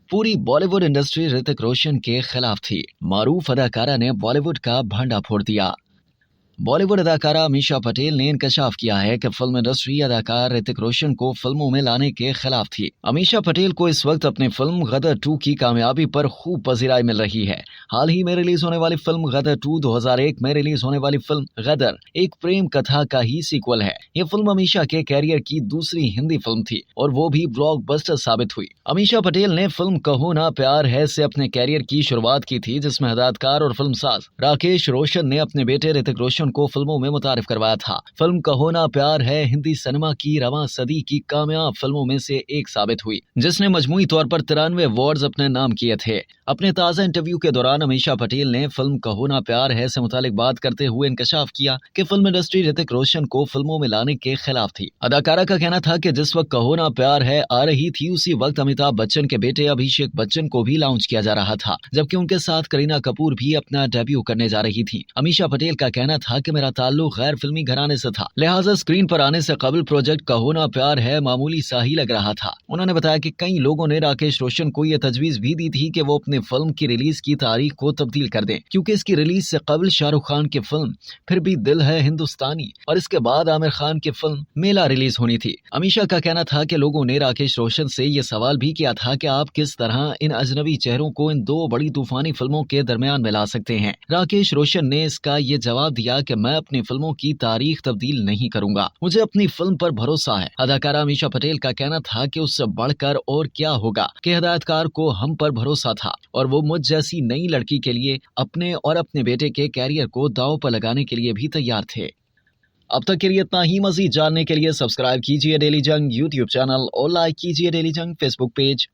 पूरी बॉलीवुड इंडस्ट्री ऋतिक रोशन के खिलाफ थी। मारूफ अदाकारा ने बॉलीवुड का भंडा फोड़ दिया। बॉलीवुड अदाकारा अमीषा पटेल ने इंकशाफ किया है कि फिल्म इंडस्ट्री अदाकार ऋतिक रोशन को फिल्मों में लाने के खिलाफ थी। अमीषा पटेल को इस वक्त अपनी फिल्म गदर 2 की कामयाबी पर खूब पजीराई मिल रही है। हाल ही में रिलीज होने वाली फिल्म गदर 2 2001 में रिलीज होने वाली फिल्म गदर एक प्रेम कथा का ही सीक्वल है। ये फिल्म अमीषा के कैरियर की दूसरी हिंदी फिल्म थी और वो भी ब्लॉकबस्टर साबित हुई। अमीषा पटेल ने फिल्म कहो ना प्यार है से अपने कैरियर की शुरुआत की थी, जिसमें हदायतकार और फिल्मसाज राकेश रोशन ने अपने बेटे ऋतिक रोशन को फिल्मों में मुतारिफ करवाया था। फिल्म कहो ना प्यार है हिंदी सिनेमा की रवां सदी की कामयाब फिल्मों में से एक साबित हुई, जिसने मजमूई तौर पर 93 अवार्ड्स अपने नाम किए थे। अपने ताजा इंटरव्यू के दौरान अमीषा पटेल ने फिल्म कहो ना प्यार है से मुतालिक बात करते हुए इंकशाफ किया कि फिल्म इंडस्ट्री ऋतिक रोशन को फिल्मों में लाने के खिलाफ थी। अदाकारा का कहना था कि जिस वक्त कहो ना प्यार है आ रही थी, उसी वक्त अमिताभ बच्चन के बेटे अभिषेक बच्चन को भी लॉन्च किया जा रहा था, जबकि उनके साथ करीना कपूर भी अपना डेब्यू करने जा रही थी। अमीषा पटेल का कहना था कि मेरा ताल्लुक गैर फिल्मी घराने से था, लिहाजा स्क्रीन पर आने से कबल प्रोजेक्ट कहो ना प्यार है मामूली सा ही लग रहा था। उन्होंने बताया कि कई लोगों ने राकेश रोशन को यह तजवीज भी दी थी कि वो अपनी फिल्म की रिलीज की तारीख को तब्दील कर दें, क्योंकि इसकी रिलीज से कबल शाहरुख खान की फिल्म फिर भी दिल है हिंदुस्तानी और इसके बाद आमिर खान की फिल्म मेला रिलीज होनी थी। अमीषा का कहना था कि लोगों ने राकेश रोशन से यह सवाल भी किया था कि आप किस तरह इन अजनबी चेहरों को इन दो बड़ी तूफानी फिल्मों के दरमियान मिला सकते हैं। राकेश रोशन ने इसका ये जवाब दिया कि मैं अपनी फिल्मों की तारीख तब्दील नहीं करूंगा, मुझे अपनी फिल्म पर भरोसा है। अदाकारा अमीषा पटेल का कहना था कि उससे बढ़कर और क्या होगा कि हिदायतकार को हम पर भरोसा था और वो मुझ जैसी नई लड़की के लिए अपने और अपने बेटे के कैरियर को दांव पर लगाने के लिए भी तैयार थे। अब तक के लिए इतना ही। मजीद जानने के लिए सब्सक्राइब कीजिए डेली जंग यूट्यूब चैनल और लाइक कीजिए डेली जंग फेसबुक पेज।